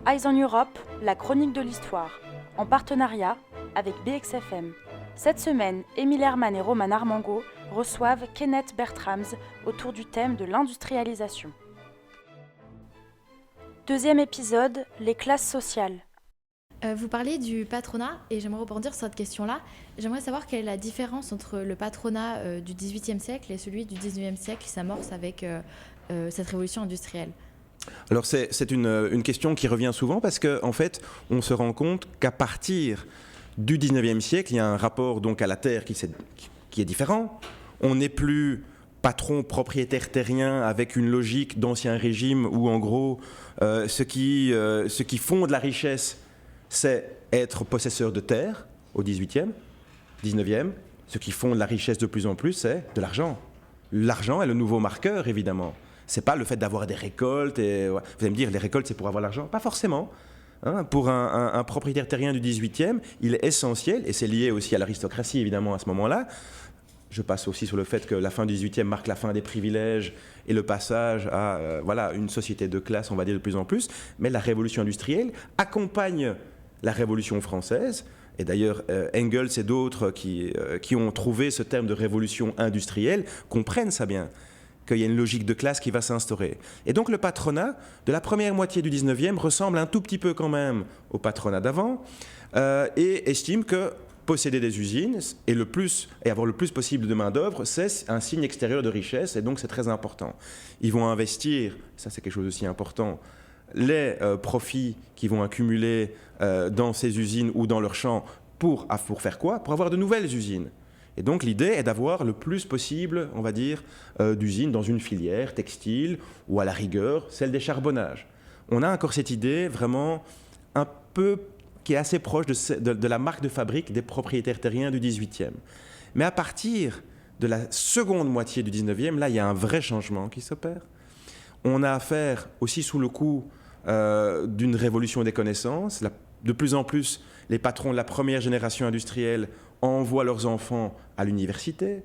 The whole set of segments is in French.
Eyes on Europe, la chronique de l'histoire, en partenariat avec BXFM. Cette semaine, Émile Hermann et Roman Armango reçoivent Kenneth Bertrams autour du thème de l'industrialisation. Deuxième épisode, les classes sociales. Vous parlez du patronat et j'aimerais rebondir sur cette question-là. J'aimerais savoir quelle est la différence entre le patronat du XVIIIe siècle et celui du XIXe siècle qui s'amorce avec cette révolution industrielle. Alors c'est une question qui revient souvent parce qu'en fait, on se rend compte qu'à partir du XIXe siècle, il y a un rapport donc à la terre qui est différent. On n'est plus patron propriétaire terrien avec une logique d'ancien régime où en gros, ce qui fonde la richesse, c'est être possesseur de terre au XVIIIe, XIXe. Ce qui fonde la richesse de plus en plus, c'est de l'argent. L'argent est le nouveau marqueur, évidemment. C'est pas le fait d'avoir des récoltes. Et, vous allez me dire, les récoltes, c'est pour avoir l'argent? Pas forcément. Pour un propriétaire terrien du XVIIIe, il est essentiel, et c'est lié aussi à l'aristocratie, évidemment, à ce moment-là. Je passe aussi sur le fait que la fin du XVIIIe marque la fin des privilèges et le passage à une société de classe, on va dire, de plus en plus. Mais la révolution industrielle accompagne la Révolution française. Et d'ailleurs, Engels et d'autres qui ont trouvé ce terme de révolution industrielle comprennent ça bien, qu'il y a une logique de classe qui va s'instaurer. Et donc le patronat de la première moitié du 19e ressemble un tout petit peu quand même au patronat d'avant et estime que posséder des usines et avoir le plus possible de main-d'œuvre, c'est un signe extérieur de richesse et donc c'est très important. Ils vont investir, ça c'est quelque chose aussi important, les profits qu'ils vont accumuler dans ces usines ou dans leurs champs pour faire quoi? Pour avoir de nouvelles usines. Et donc l'idée est d'avoir le plus possible, on va dire, d'usines dans une filière textile ou à la rigueur, celle des charbonnages. On a encore cette idée vraiment un peu qui est assez proche de la marque de fabrique des propriétaires terriens du XVIIIe. Mais à partir de la seconde moitié du XIXe, là il y a un vrai changement qui s'opère. On a affaire aussi sous le coup d'une révolution des connaissances. De plus en plus, les patrons de la première génération industrielle envoient leurs enfants à l'université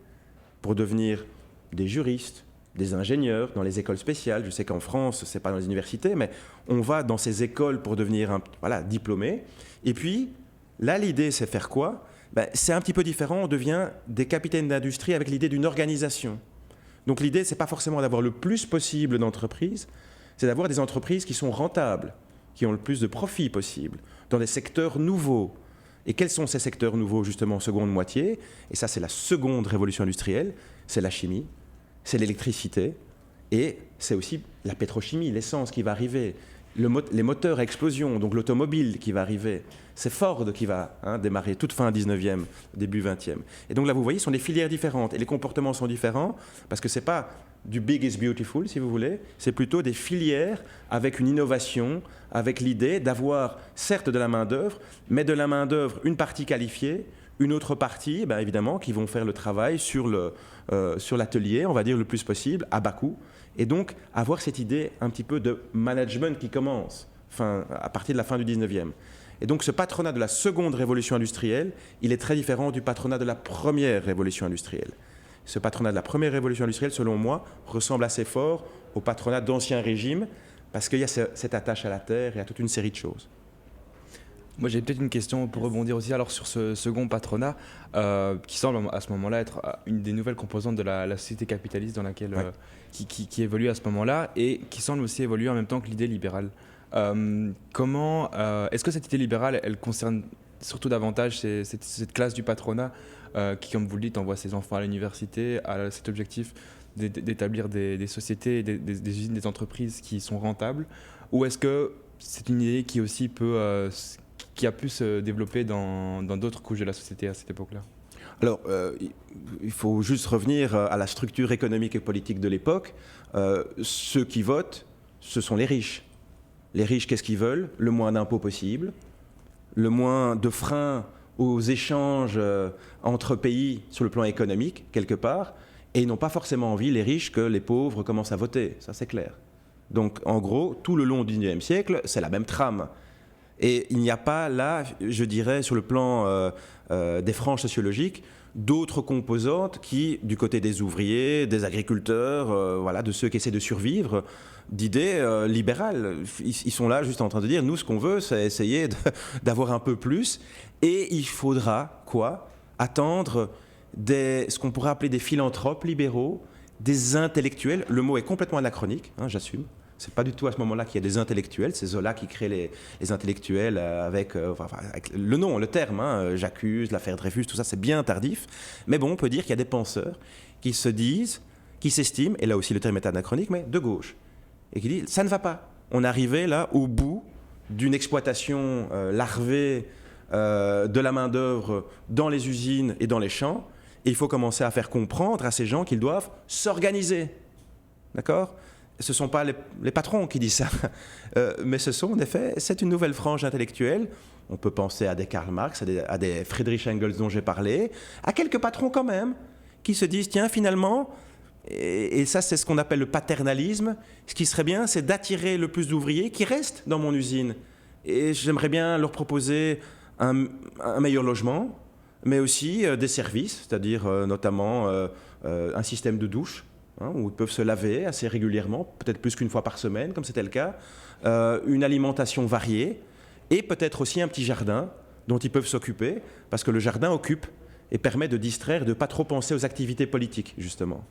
pour devenir des juristes, des ingénieurs dans les écoles spéciales. Je sais qu'en France, ce n'est pas dans les universités, mais on va dans ces écoles pour devenir diplômé. Et puis, là, l'idée, c'est faire quoi? C'est un petit peu différent. On devient des capitaines d'industrie avec l'idée d'une organisation. Donc l'idée, ce n'est pas forcément d'avoir le plus possible d'entreprises, c'est d'avoir des entreprises qui sont rentables, qui ont le plus de profit possible, dans des secteurs nouveaux. Et quels sont ces secteurs nouveaux, justement, en seconde moitié? Et ça, c'est la seconde révolution industrielle. C'est la chimie, c'est l'électricité, et c'est aussi la pétrochimie, l'essence qui va arriver, les moteurs à explosion, donc l'automobile qui va arriver. C'est Ford qui va démarrer toute fin 19e, début 20e. Et donc là, vous voyez, ce sont des filières différentes, et les comportements sont différents, parce que ce n'est pas du big is beautiful, si vous voulez, c'est plutôt des filières avec une innovation, avec l'idée d'avoir certes de la main-d'œuvre, mais de la main-d'œuvre, une partie qualifiée, une autre partie, évidemment, qui vont faire le travail sur l'atelier, on va dire le plus possible, à bas coût, et donc avoir cette idée un petit peu de management qui commence à partir de la fin du 19e. Et donc ce patronat de la seconde révolution industrielle, il est très différent du patronat de la première révolution industrielle. Ce patronat de la première révolution industrielle, selon moi, ressemble assez fort au patronat d'ancien régime, parce qu'il y a cette attache à la terre et à toute une série de choses. Moi, j'ai peut-être une question pour rebondir aussi alors sur ce second patronat, qui semble à ce moment-là être une des nouvelles composantes de la société capitaliste dans laquelle, qui évolue à ce moment-là, et qui semble aussi évoluer en même temps que l'idée libérale. Est-ce que cette idée libérale, elle concerne surtout davantage cette classe du patronat qui, comme vous le dites, envoie ses enfants à l'université, à cet objectif d'établir des sociétés, des usines, des entreprises qui sont rentables, ou est-ce que c'est une idée qui aussi qui a pu se développer dans d'autres couches de la société à cette époque-là? Alors, il faut juste revenir à la structure économique et politique de l'époque. Ceux qui votent, ce sont les riches. Les riches, qu'est-ce qu'ils veulent? Le moins d'impôts possible, le moins de freins aux échanges entre pays sur le plan économique, quelque part, et ils n'ont pas forcément envie, les riches, que les pauvres commencent à voter, ça c'est clair. Donc en gros, tout le long du XIXe siècle, c'est la même trame. Et il n'y a pas là, je dirais, sur le plan des franges sociologiques, d'autres composantes qui, du côté des ouvriers, des agriculteurs, voilà, de ceux qui essaient de survivre, d'idées libérales. Ils sont là juste en train de dire, nous, ce qu'on veut, c'est essayer d'avoir un peu plus. Et il faudra, attendre ce qu'on pourrait appeler des philanthropes libéraux, des intellectuels. Le mot est complètement anachronique, hein, j'assume. C'est pas du tout à ce moment-là qu'il y a des intellectuels. C'est Zola qui crée les intellectuels avec le nom, le terme. Hein, J'accuse, l'affaire Dreyfus, tout ça, c'est bien tardif. Mais bon, on peut dire qu'il y a des penseurs qui se disent, qui s'estiment, et là aussi le terme est anachronique, mais de gauche, et qui disent ça ne va pas. On est arrivé là au bout d'une exploitation larvée de la main-d'œuvre dans les usines et dans les champs, et il faut commencer à faire comprendre à ces gens qu'ils doivent s'organiser. D'accord ? Ce ne sont pas les patrons qui disent ça, mais ce sont en effet, c'est une nouvelle frange intellectuelle. On peut penser à des Karl Marx, à des Friedrich Engels dont j'ai parlé, à quelques patrons quand même, qui se disent, tiens, finalement, et ça c'est ce qu'on appelle le paternalisme, ce qui serait bien, c'est d'attirer le plus d'ouvriers qui restent dans mon usine. Et j'aimerais bien leur proposer un meilleur logement, mais aussi des services, c'est-à-dire notamment un système de douche, où ils peuvent se laver assez régulièrement, peut-être plus qu'une fois par semaine, comme c'était le cas, une alimentation variée, et peut-être aussi un petit jardin dont ils peuvent s'occuper, parce que le jardin occupe et permet de distraire, de ne pas trop penser aux activités politiques, justement.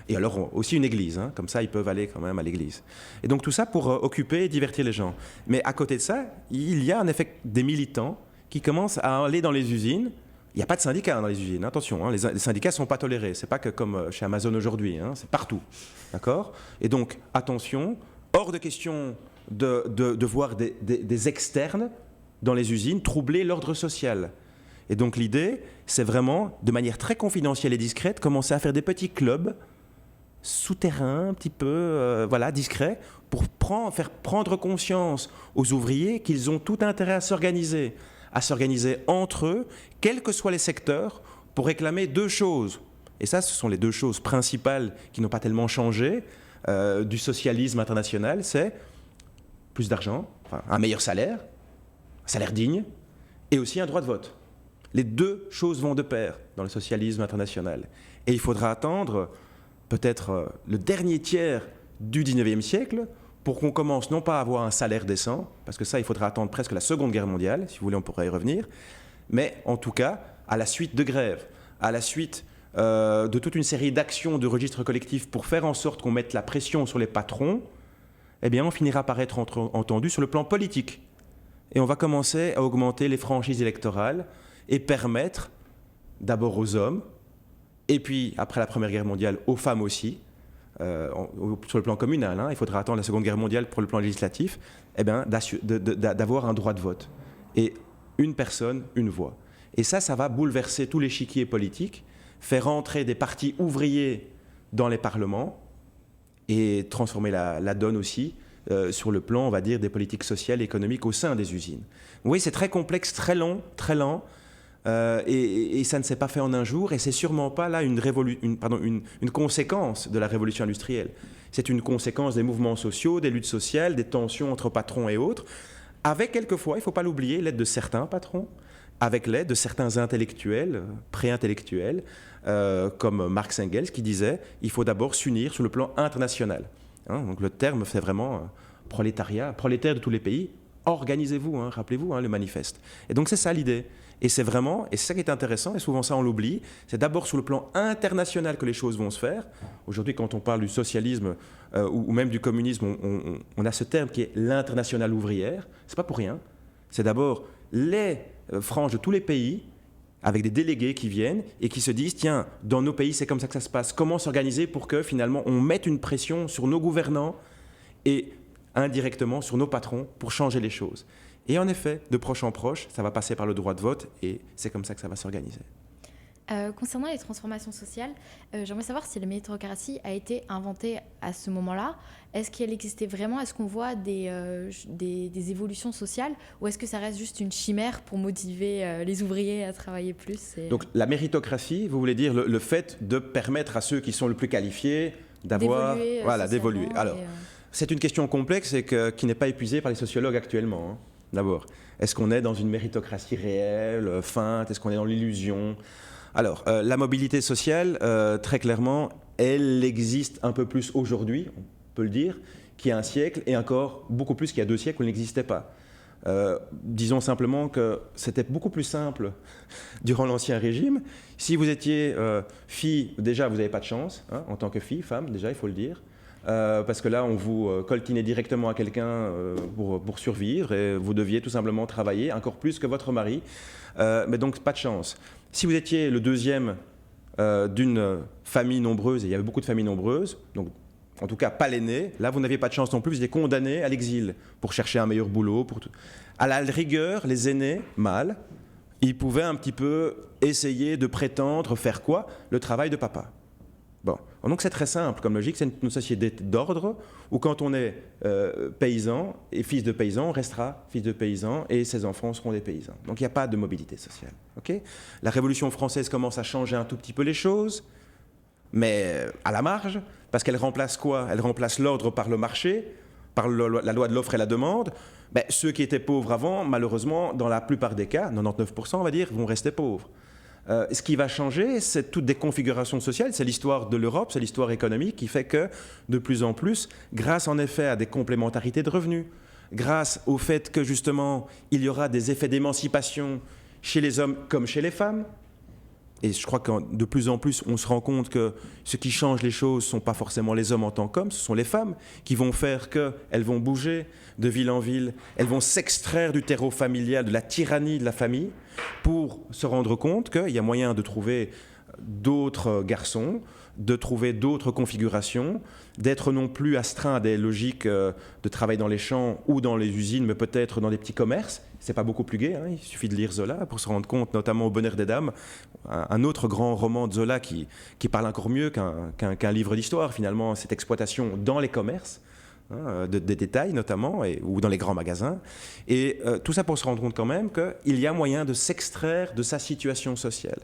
Et alors aussi une église, hein, comme ça ils peuvent aller quand même à l'église. Et donc tout ça pour occuper et divertir les gens. Mais à côté de ça, il y a en effet des militants qui commencent à aller dans les usines. Il n'y a pas de syndicats dans les usines, attention, hein, les syndicats ne sont pas tolérés, ce n'est pas que comme chez Amazon aujourd'hui, hein, c'est partout, d'accord ? Et donc, attention, hors de question de voir des externes dans les usines troubler l'ordre social. Et donc l'idée, c'est vraiment, de manière très confidentielle et discrète, commencer à faire des petits clubs souterrains, un petit peu, discrets, pour faire prendre conscience aux ouvriers qu'ils ont tout intérêt à s'organiser entre eux, quels que soient les secteurs, pour réclamer deux choses. Et ça, ce sont les deux choses principales qui n'ont pas tellement changé du socialisme international, c'est plus d'argent, un meilleur salaire, un salaire digne, et aussi un droit de vote. Les deux choses vont de pair dans le socialisme international. Et il faudra attendre peut-être le dernier tiers du 19e siècle pour qu'on commence non pas à avoir un salaire décent, parce que ça, il faudra attendre presque la Seconde Guerre mondiale, si vous voulez, on pourrait y revenir, mais en tout cas, à la suite de grèves, à la suite de toute une série d'actions de registres collectifs pour faire en sorte qu'on mette la pression sur les patrons, eh bien, on finira par être entendu sur le plan politique. Et on va commencer à augmenter les franchises électorales et permettre, d'abord aux hommes, et puis, après la Première Guerre mondiale, aux femmes aussi, sur le plan communal, hein, il faudra attendre la Seconde Guerre mondiale pour le plan législatif, eh bien, d'avoir un droit de vote. Et une personne, une voix. Et ça va bouleverser tout l'échiquier politique, faire entrer des partis ouvriers dans les parlements et transformer la donne aussi sur le plan, on va dire, des politiques sociales et économiques au sein des usines. Oui, c'est très complexe, très long, très lent. Et ça ne s'est pas fait en un jour, et c'est sûrement pas là une conséquence de la révolution industrielle. C'est une conséquence des mouvements sociaux, des luttes sociales, des tensions entre patrons et autres, avec quelquefois, il ne faut pas l'oublier, l'aide de certains patrons, avec l'aide de certains intellectuels, pré-intellectuels, comme Marx Engels, qui disaient il faut d'abord s'unir sur le plan international. Hein, donc le terme fait vraiment prolétariat, prolétaire de tous les pays. Organisez-vous, hein, rappelez-vous le manifeste. Et donc c'est ça l'idée. Et c'est ça qui est intéressant, et souvent ça on l'oublie, c'est d'abord sur le plan international que les choses vont se faire. Aujourd'hui, quand on parle du socialisme ou même du communisme, on a ce terme qui est l'internationale ouvrière. C'est pas pour rien. C'est d'abord les franges de tous les pays, avec des délégués qui viennent et qui se disent, tiens, dans nos pays c'est comme ça que ça se passe. Comment s'organiser pour que finalement on mette une pression sur nos gouvernants et indirectement sur nos patrons pour changer les choses. Et en effet, de proche en proche, ça va passer par le droit de vote et c'est comme ça que ça va s'organiser. Concernant les transformations sociales, j'aimerais savoir si la méritocratie a été inventée à ce moment-là. Est-ce qu'elle existait vraiment ? Est-ce qu'on voit des évolutions sociales, ou est-ce que ça reste juste une chimère pour motiver les ouvriers à travailler plus Donc la méritocratie, vous voulez dire le fait de permettre à ceux qui sont le plus qualifiés d'évoluer. Alors, c'est une question complexe et qui n'est pas épuisée par les sociologues actuellement. Hein. d'abord. Est-ce qu'on est dans une méritocratie réelle, feinte? Est-ce qu'on est dans l'illusion? Alors, la mobilité sociale, très clairement, elle existe un peu plus aujourd'hui, on peut le dire, qu'il y a un siècle, et encore beaucoup plus qu'il y a 2 siècles où elle n'existait pas. Disons simplement que c'était beaucoup plus simple durant l'Ancien Régime. Si vous étiez fille, déjà vous n'avez pas de chance, hein, en tant que fille, femme, déjà il faut le dire. Parce que là, on vous coltinait directement à quelqu'un pour survivre et vous deviez tout simplement travailler encore plus que votre mari. Mais donc, pas de chance. Si vous étiez le deuxième d'une famille nombreuse, et il y avait beaucoup de familles nombreuses, donc en tout cas pas l'aîné, là vous n'aviez pas de chance non plus, vous étiez condamné à l'exil pour chercher un meilleur boulot. À la rigueur, les aînés, mâles, ils pouvaient un petit peu essayer de prétendre faire quoi? Le travail de papa. Bon, donc c'est très simple comme logique, c'est une société d'ordre où quand on est paysan et fils de paysan, on restera fils de paysan et ses enfants seront des paysans. Donc il n'y a pas de mobilité sociale. Okay? La Révolution française commence à changer un tout petit peu les choses, mais à la marge, parce qu'elle remplace quoi? Elle remplace l'ordre par le marché, par la loi de l'offre et la demande. Ben, ceux qui étaient pauvres avant, malheureusement, dans la plupart des cas, 99% on va dire, vont rester pauvres. Ce qui va changer, c'est toutes des configurations sociales, c'est l'histoire de l'Europe, c'est l'histoire économique qui fait que, de plus en plus, grâce en effet à des complémentarités de revenus, grâce au fait que justement, il y aura des effets d'émancipation chez les hommes comme chez les femmes, et je crois que de plus en plus, on se rend compte que ce qui change les choses ne sont pas forcément les hommes en tant qu'hommes, ce sont les femmes qui vont faire qu'elles vont bouger de ville en ville, elles vont s'extraire du terreau familial, de la tyrannie de la famille, pour se rendre compte qu'il y a moyen de trouver d'autres garçons, de trouver d'autres configurations, d'être non plus astreint à des logiques de travail dans les champs ou dans les usines, mais peut-être dans des petits commerces. C'est pas beaucoup plus gai, hein. Il suffit de lire Zola pour se rendre compte, notamment au Bonheur des Dames, un autre grand roman de Zola qui parle encore mieux qu'un livre d'histoire, finalement, cette exploitation dans les commerces, hein, des détails notamment, ou dans les grands magasins. Et tout ça pour se rendre compte quand même qu'il y a moyen de s'extraire de sa situation sociale.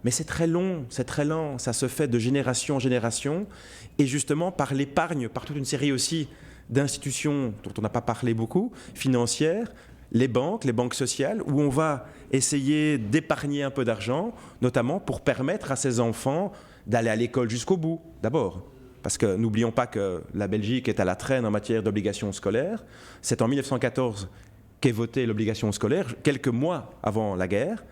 Mais c'est très long, c'est très lent, ça se fait de génération en génération, et justement par l'épargne, par toute une série aussi d'institutions dont on n'a pas parlé beaucoup, financières, les banques sociales, où on va essayer d'épargner un peu d'argent, notamment pour permettre à ces enfants d'aller à l'école jusqu'au bout, d'abord. Parce que n'oublions pas que la Belgique est à la traîne en matière d'obligation scolaire. C'est en 1914 qu'est votée l'obligation scolaire, quelques mois avant la guerre,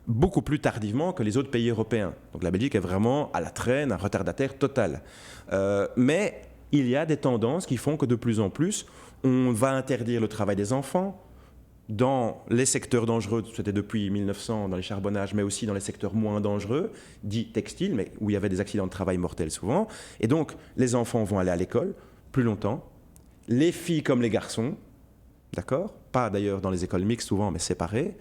beaucoup plus tardivement que les autres pays européens. Donc la Belgique est vraiment à la traîne, un retardataire total. Mais il y a des tendances qui font que de plus en plus, on va interdire le travail des enfants dans les secteurs dangereux, c'était depuis 1900 dans les charbonnages, mais aussi dans les secteurs moins dangereux, dits textiles, mais où il y avait des accidents de travail mortels souvent. Et donc les enfants vont aller à l'école plus longtemps, les filles comme les garçons, d'accord? Pas d'ailleurs dans les écoles mixtes souvent, mais séparées.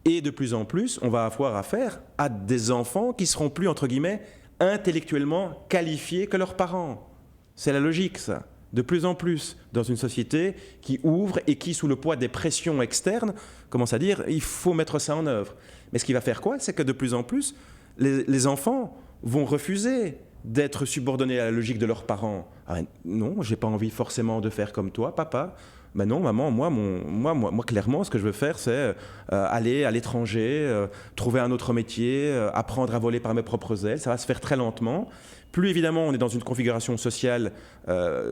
Et de plus en plus, on va avoir affaire à des enfants qui seront plus, entre guillemets, intellectuellement qualifiés que leurs parents. C'est la logique, ça. De plus en plus, dans une société qui ouvre et qui, sous le poids des pressions externes, commence à dire il faut mettre ça en œuvre. Mais ce qui va faire quoi? C'est que de plus en plus, les enfants vont refuser d'être subordonnés à la logique de leurs parents. Ah, non, j'ai pas envie forcément de faire comme toi, papa. Ben non, maman, moi, clairement, ce que je veux faire, c'est aller à l'étranger, trouver un autre métier, apprendre à voler par mes propres ailes. Ça va se faire très lentement. Plus évidemment, on est dans une configuration sociale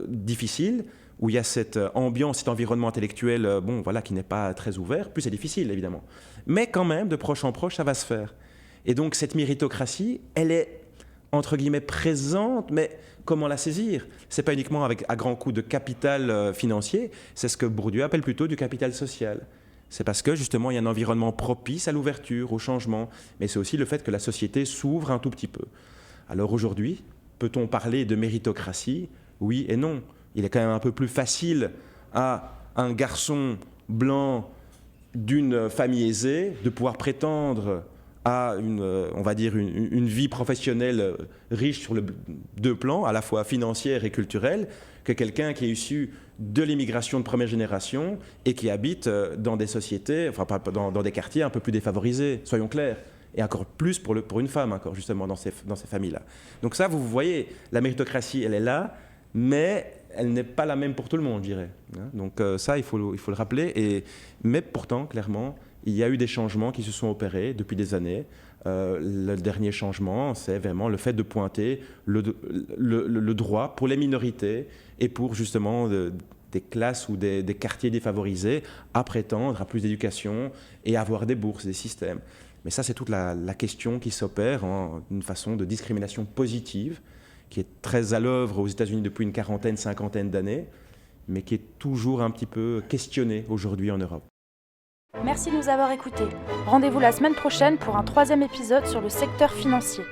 difficile, où il y a cette ambiance, cet environnement intellectuel qui n'est pas très ouvert, plus c'est difficile, évidemment. Mais quand même, de proche en proche, ça va se faire. Et donc, cette méritocratie, elle est, entre guillemets, présente, mais comment la saisir? C'est pas uniquement à grands coups de capital financier, c'est ce que Bourdieu appelle plutôt du capital social. C'est parce que, justement, il y a un environnement propice à l'ouverture, au changement, mais c'est aussi le fait que la société s'ouvre un tout petit peu. Alors aujourd'hui, peut-on parler de méritocratie? Oui et non. Il est quand même un peu plus facile à un garçon blanc d'une famille aisée de pouvoir prétendre à une vie professionnelle riche sur deux plans, à la fois financière et culturelle, que quelqu'un qui est issu de l'immigration de première génération et qui habite dans des sociétés, dans des quartiers un peu plus défavorisés, soyons clairs. Et encore plus pour une femme, justement, dans ces familles-là. Donc ça, vous voyez, la méritocratie, elle est là, mais elle n'est pas la même pour tout le monde, je dirais. Donc ça, il faut le rappeler. Mais pourtant, clairement, il y a eu des changements qui se sont opérés depuis des années. Le dernier changement, c'est vraiment le fait de pointer le droit pour les minorités et pour justement des classes ou des quartiers défavorisés à prétendre à plus d'éducation et à avoir des bourses, des systèmes. Mais ça, c'est toute la question qui s'opère en une façon de discrimination positive qui est très à l'œuvre aux États-Unis depuis une quarantaine, cinquantaine d'années, mais qui est toujours un petit peu questionnée aujourd'hui en Europe. Merci de nous avoir écoutés. Rendez-vous la semaine prochaine pour un 3e épisode sur le secteur financier.